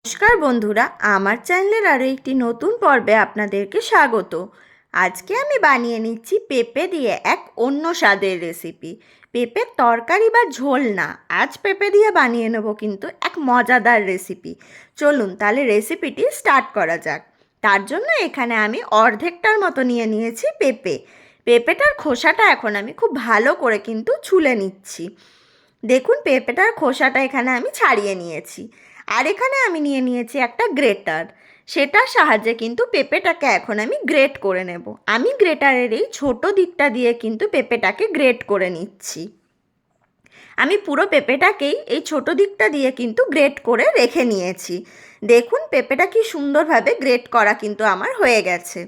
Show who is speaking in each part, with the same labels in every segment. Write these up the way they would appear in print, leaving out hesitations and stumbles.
Speaker 1: নমস্কার বন্ধুরা, আমার চ্যানেলের আরও একটি নতুন পর্বে আপনাদেরকে স্বাগত। আজকে আমি বানিয়ে নিচ্ছি পেঁপে দিয়ে এক অন্য স্বাদের রেসিপি। পেঁপের তরকারি বা ঝোল না, আজ পেঁপে দিয়ে বানিয়ে নেব কিন্তু এক মজাদার রেসিপি। চলুন তাহলে রেসিপিটি স্টার্ট করা যাক। তার জন্য এখানে আমি অর্ধেকটার মতো নিয়ে নিয়েছি পেঁপেটার খোসাটা এখন আমি খুব ভালো করে কিন্তু ছুলে নিচ্ছি। দেখুন পেঁপেটার খোসাটা এখানে আমি ছাড়িয়ে নিয়েছি। আর এখানে আমি নিয়ে নিয়েছি একটা গ্রেটার, সেটার সাহায্যে কিন্তু পেঁপেটাকে এখন আমি গ্রেট করে নেব। আমি গ্রেটারের এই ছোটো দিকটা দিয়ে কিন্তু পেঁপেটাকে গ্রেট করে নিচ্ছি। আমি পুরো পেঁপেটাকেই এই ছোটো দিকটা দিয়ে কিন্তু গ্রেট করে রেখে নিয়েছি। দেখুন পেঁপেটা কি সুন্দরভাবে গ্রেট করা কিন্তু আমার হয়ে গেছে।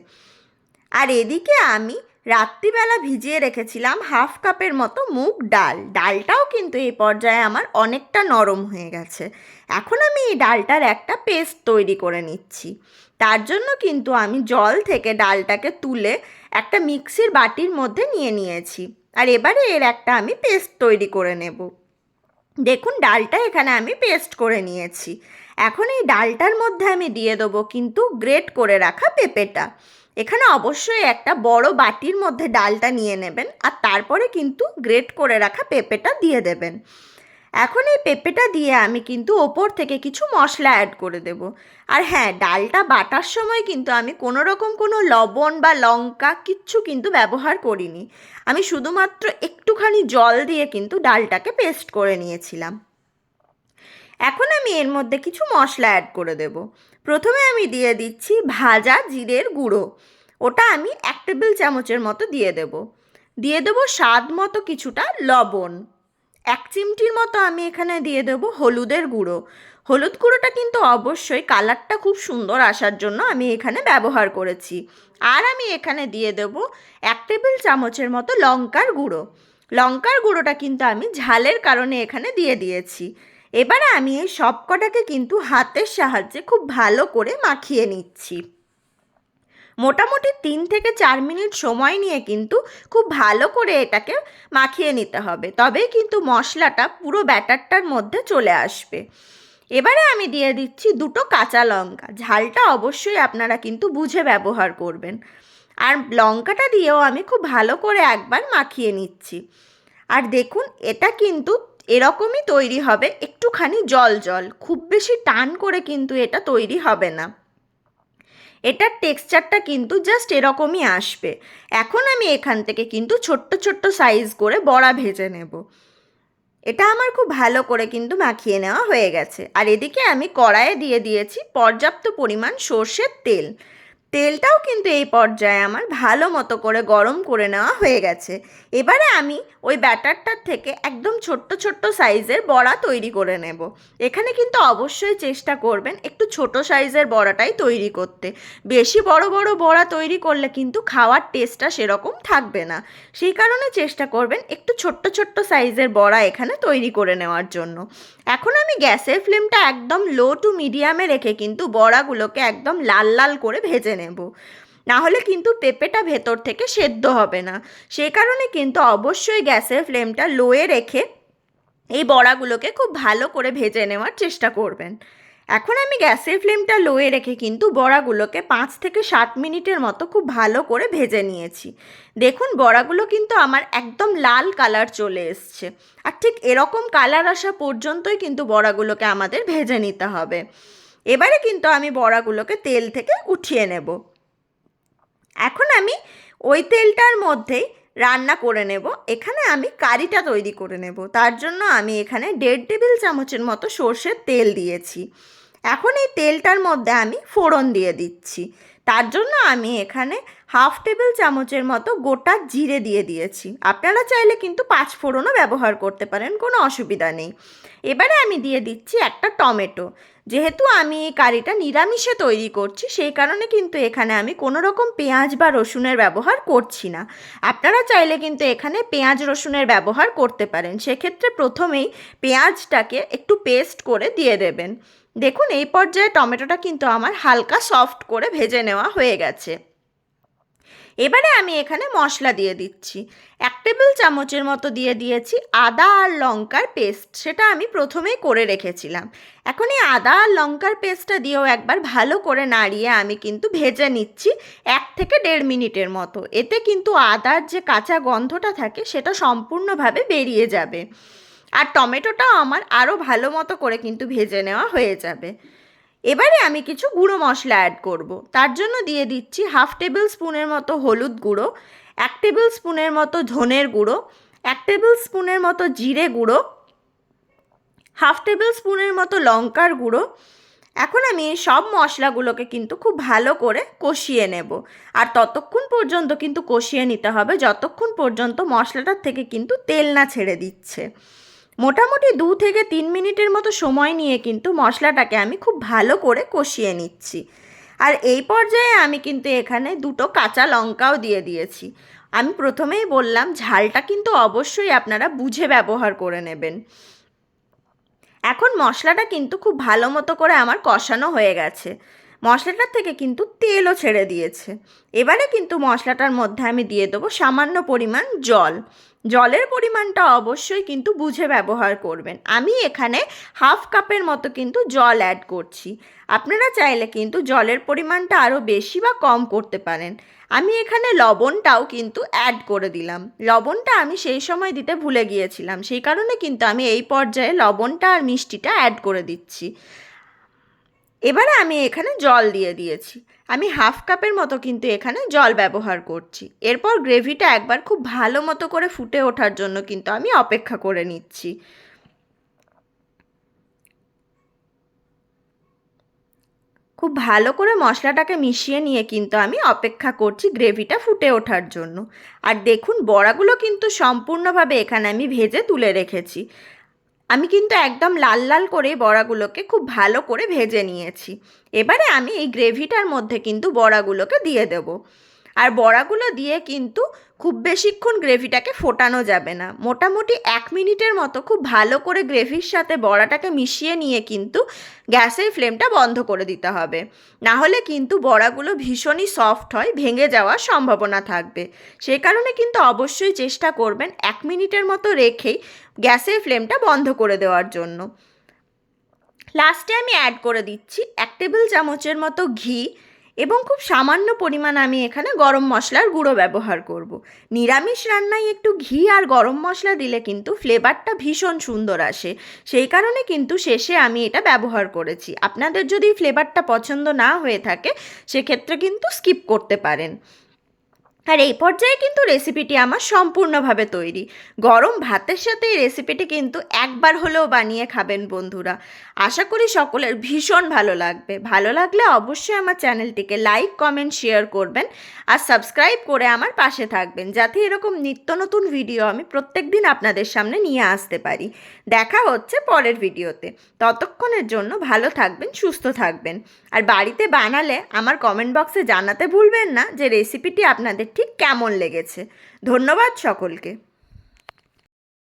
Speaker 1: আর এদিকে আমি রাত্রিবেলা ভিজিয়ে রেখেছিলাম হাফ কাপের মতো মুগ ডাল। ডালটাও কিন্তু এই পর্যায়ে আমার অনেকটা নরম হয়ে গেছে। এখন আমি এই ডালটার একটা পেস্ট তৈরি করে নিচ্ছি। তার জন্য কিন্তু আমি জল থেকে ডালটাকে তুলে একটা মিক্সির বাটির মধ্যে নিয়ে নিয়েছি। আর এবারে এর একটা আমি পেস্ট তৈরি করে নেব। দেখুন ডালটা এখানে আমি পেস্ট করে নিয়েছি। এখন এই ডালটার মধ্যে আমি দিয়ে দেবো কিন্তু গ্রেট করে রাখা পেঁপেটা। এখানে অবশ্যই একটা বড় বাটির মধ্যে ডালটা নিয়ে নেবেন আর তারপরে কিন্তু গ্রেট করে রাখা পেঁপেটা দিয়ে দেবেন। এখন এই পেঁপেটা দিয়ে আমি কিন্তু ওপর থেকে কিছু মশলা অ্যাড করে দেব। আর হ্যাঁ, ডালটা বাটার সময় কিন্তু আমি কোনো রকম কোনো লবণ বা লঙ্কা কিচ্ছু কিন্তু ব্যবহার করিনি। আমি শুধুমাত্র একটুখানি জল দিয়ে কিন্তু ডালটাকে পেস্ট করে নিয়েছিলাম। এখন আমি এর মধ্যে কিছু মশলা অ্যাড করে দেব। প্রথমে আমি দিয়ে দিচ্ছি ভাজা জিরের গুঁড়ো, ওটা আমি 1 টেবিল চামচের মতো দিয়ে দেব স্বাদ মতো কিছুটা লবণ। 1 চিমটির মতো আমি এখানে দিয়ে দেব হলুদের গুঁড়ো। হলুদ গুঁড়োটা কিন্তু অবশ্যই কালারটা খুব সুন্দর আসার জন্য আমি এখানে ব্যবহার করেছি। আর আমি এখানে দিয়ে দেব 1 টেবিল চামচের মতো লঙ্কার গুঁড়ো। লঙ্কার গুঁড়োটা কিন্তু আমি ঝালের কারণে এখানে দিয়ে দিয়েছি। এবারে আমি এই সবকটাকে কিন্তু হাতের সাহায্যে খুব ভালো করে মাখিয়ে নিচ্ছি। মোটামুটি 3 থেকে 4 মিনিট সময় নিয়ে কিন্তু খুব ভালো করে এটাকে মাখিয়ে নিতে হবে, তবেই কিন্তু মশলাটা পুরো ব্যাটারটার মধ্যে চলে আসবে। এবারে আমি দিয়ে দিচ্ছি 2টো কাঁচা লঙ্কা। ঝালটা অবশ্যই আপনারা কিন্তু বুঝে ব্যবহার করবেন। আর লঙ্কাটা দিয়েও আমি খুব ভালো করে একবার মাখিয়ে নিচ্ছি। আর দেখুন এটা কিন্তু এরকমই তৈরি হবে, একটুখানি জল জল, খুব বেশি টান করে কিন্তু এটা তৈরি হবে না। এটার টেক্সচারটা কিন্তু জাস্ট এরকমই আসবে। এখন আমি এখান থেকে কিন্তু ছোট্ট ছোট্ট সাইজ করে বড়া ভেজে নেব। এটা আমার খুব ভালো করে কিন্তু মাখিয়ে নেওয়া হয়ে গেছে। আর এদিকে আমি কড়াইয়ে দিয়ে দিয়েছি পর্যাপ্ত পরিমাণ সর্ষের তেল। তেলটাও কিন্তু এই পর্যায়ে আমার ভালো মতো করে গরম করে নেওয়া হয়ে গেছে। এবারে আমি ওই ব্যাটারটার থেকে একদম ছোট্ট ছোট্ট সাইজের বড়া তৈরি করে নেব। এখানে কিন্তু অবশ্যই চেষ্টা করবেন একটু ছোট সাইজের বড়াটাই তৈরি করতে। বেশি বড় বড় বড়া তৈরি করলে কিন্তু খাওয়ার টেস্টটা সেরকম থাকবে না। সেই কারণে চেষ্টা করবেন একটু ছোট্ট ছোট্ট সাইজের বড়া এখানে তৈরি করে নেওয়ার জন্য। এখন আমি গ্যাসের ফ্লেমটা একদম লো টু মিডিয়ামে রেখে কিন্তু বড়াগুলোকে একদম লাল লাল করে ভেজে নেব। নাহলে কিন্তু পেঁপেটা ভেতর থেকে সেদ্ধ হবে না। সেই কারণে কিন্তু অবশ্যই গ্যাসের ফ্লেমটা লোয়ে রেখে এই বড়াগুলোকে খুব ভালো করে ভেজে নেওয়ার চেষ্টা করবেন। এখন আমি গ্যাসের ফ্লেমটা লোয়ে রেখে কিন্তু বড়াগুলোকে 5 থেকে 7 মিনিটের মতো খুব ভালো করে ভেজে নিয়েছি। দেখুন বড়াগুলো কিন্তু আমার একদম লাল কালার চলে এসছে। আর ঠিক এরকম কালার আসা পর্যন্তই কিন্তু বড়াগুলোকে আমাদের ভেজে নিতে হবে। এবারে কিন্তু আমি বড়াগুলোকে তেল থেকে উঠিয়ে নেব। এখন আমি ওই তেলটার মধ্যেই রান্না করে নেব। এখানে আমি কারিটা তৈরি করে নেব। তার জন্য আমি এখানে 1.5 টেবিল চামচের মতো সর্ষের তেল দিয়েছি। এখন এই তেলটার মধ্যে আমি ফোড়ন দিয়ে দিচ্ছি। তার জন্য আমি এখানে হাফ টেবিল চামচের মতো গোটা জিরে দিয়ে দিয়েছি। আপনারা চাইলে কিন্তু 5 ফোড়নও ব্যবহার করতে পারেন, কোনো অসুবিধা নেই। এবারে আমি দিয়ে দিচ্ছি একটা টমেটো। যেহেতু আমি এই কারিটা নিরামিষে তৈরি করছি, সেই কারণে কিন্তু এখানে আমি কোনো রকম পেঁয়াজ বা রসুনের ব্যবহার করছি না। আপনারা চাইলে কিন্তু এখানে পেঁয়াজ রসুনের ব্যবহার করতে পারেন। সেক্ষেত্রে প্রথমেই পেঁয়াজটাকে একটু পেস্ট করে দিয়ে দেবেন। দেখুন এই পর্যায়ে টমেটোটা কিন্তু আমার হালকা সফট করে ভেজে নেওয়া হয়ে গেছে। এবারে আমি এখানে মশলা দিয়ে দিচ্ছি। 1 টেবিল চামচের মতো দিয়ে দিয়েছি আদা আর লঙ্কার পেস্ট, সেটা আমি প্রথমেই করে রেখেছিলাম। এখন এই আদা আর লঙ্কার পেস্টটা দিয়েও একবার ভালো করে নাড়িয়ে আমি কিন্তু ভেজে নিচ্ছি 1 থেকে 1.5 মিনিটের মতো। এতে কিন্তু আদার যে কাঁচা গন্ধটা থাকে সেটা সম্পূর্ণভাবে বেরিয়ে যাবে, আর টমেটোটাও আমার আরও ভালো মতো করে কিন্তু ভেজে নেওয়া হয়ে যাবে। এবারে আমি কিছু গুঁড়ো মশলা অ্যাড করব। তার জন্য দিয়ে দিচ্ছি 1/2 টেবিল স্পুনের মতো হলুদ গুঁড়ো, 1 টেবিল স্পুনের মতো ধনের গুঁড়ো, 1 টেবিল স্পুনের মতো জিরে গুঁড়ো, 1/2 টেবিল স্পুনের মতো লঙ্কার গুঁড়ো। এখন আমি এই সব মশলাগুলোকে কিন্তু খুব ভালো করে কষিয়ে নেব, আর ততক্ষণ পর্যন্ত কিন্তু কষিয়ে নিতে হবে যতক্ষণ পর্যন্ত মশলাটার থেকে কিন্তু তেল না ছেড়ে দিচ্ছে। মোটামুটি 2 থেকে 3 মিনিটের মতো সময় নিয়ে কিন্তু মশলাটাকে আমি খুব ভালো করে কষিয়ে নিচ্ছি। আর এই পর্যায়ে আমি কিন্তু এখানে 2টো কাঁচা লঙ্কাও দিয়ে দিয়েছি। আমি প্রথমেই বললাম ঝালটা কিন্তু অবশ্যই আপনারা বুঝে ব্যবহার করে নেবেন। এখন মশলাটা কিন্তু খুব ভালো মতো করে আমার কষানো হয়ে গেছে, মশলাটার থেকে কিন্তু তেলও ছেড়ে দিয়েছে। এবারে কিন্তু মশলাটার মধ্যে আমি দিয়ে দেবো সামান্য পরিমাণ জল। জলের পরিমাণটা অবশ্যই কিন্তু বুঝে ব্যবহার করবেন। আমি এখানে 1/2 কাপের মতো কিন্তু জল অ্যাড করছি। আপনারা চাইলে কিন্তু জলের পরিমাণটা আরও বেশি বা কম করতে পারেন। আমি এখানে লবণটাও কিন্তু অ্যাড করে দিলাম। লবণটা আমি সেই সময় দিতে ভুলে গিয়েছিলাম, সেই কারণে কিন্তু আমি এই পর্যায়ে লবণটা আর মিষ্টিটা অ্যাড করে দিচ্ছি। এবারে আমি এখানে জল দিয়ে দিয়েছি। আমি 1/2 কাপের মতো কিন্তু এখানে জল ব্যবহার করছি। এরপর গ্রেভিটা একবার খুব ভালো মতো করে ফুটে ওঠার জন্য কিন্তু আমি অপেক্ষা করে নিচ্ছি। খুব ভালো করে মশলাটাকে মিশিয়ে নিয়ে কিন্তু আমি অপেক্ষা করছি গ্রেভিটা ফুটে ওঠার জন্য। আর দেখুন বড়াগুলো কিন্তু সম্পূর্ণভাবে এখানে আমি ভেজে তুলে রেখেছি। আমি কিন্তু একদম লাল লাল করে বড়াগুলোকে খুব ভালো করে ভেজে নিয়েছি। এবারে আমি এই গ্রেভিটার মধ্যে কিন্তু বড়াগুলোকে দিয়ে দেব। আর বড়াগুলো দিয়ে কিন্তু খুব বেশিক্ষণ গ্রেভিটাকে ফোটানো যাবে না। মোটামুটি 1 মিনিটের মতো খুব ভালো করে গ্রেভির সাথে বড়াটাকে মিশিয়ে নিয়ে কিন্তু গ্যাসের ফ্লেমটা বন্ধ করে দিতে হবে। না হলে কিন্তু বড়াগুলো ভীষণই সফট হয়, ভেঙে যাওয়ার সম্ভাবনা থাকবে। সেই কারণে কিন্তু অবশ্যই চেষ্টা করবেন 1 মিনিটের মতো রেখেই গ্যাসের ফ্লেমটা বন্ধ করে দেওয়ার জন্য। লাস্টে আমি অ্যাড করে দিচ্ছি 1 টেবিল চামচের মতো ঘি, এবং খুব সামান্য পরিমাণ আমি এখানে গরম মশলার গুঁড়ো ব্যবহার করব। নিরামিষ রান্নায় একটু ঘি আর গরম মশলা দিলে কিন্তু ফ্লেভারটা ভীষণ সুন্দর আসে, সেই কারণে কিন্তু শেষে আমি এটা ব্যবহার করেছি। আপনাদের যদি ফ্লেভারটা পছন্দ না হয়ে থাকে সেক্ষেত্রে কিন্তু স্কিপ করতে পারেন। আর এই পর্যায়ে কিন্তু রেসিপিটি আমার সম্পূর্ণভাবে তৈরি। গরম ভাতের সাথে এই রেসিপিটি কিন্তু একবার হলেও বানিয়ে খাবেন বন্ধুরা। আশা করি সকলের ভীষণ ভালো লাগবে। ভালো লাগলে অবশ্যই আমার চ্যানেলটিকে লাইক, কমেন্ট, শেয়ার করবেন আর সাবস্ক্রাইব করে আমার পাশে থাকবেন, যাতে এরকম নিত্য নতুন ভিডিও আমি প্রত্যেক দিন আপনাদের সামনে নিয়ে আসতে পারি। দেখা হচ্ছে পরের ভিডিওতে। ততক্ষণের জন্য ভালো থাকবেন, সুস্থ থাকবেন। আর বাড়িতে বানালে আমার কমেন্ট বক্সে জানাতে ভুলবেন না যে রেসিপিটি আপনাদের ঠিক কেমন লেগেছে। ধন্যবাদ সকলকে।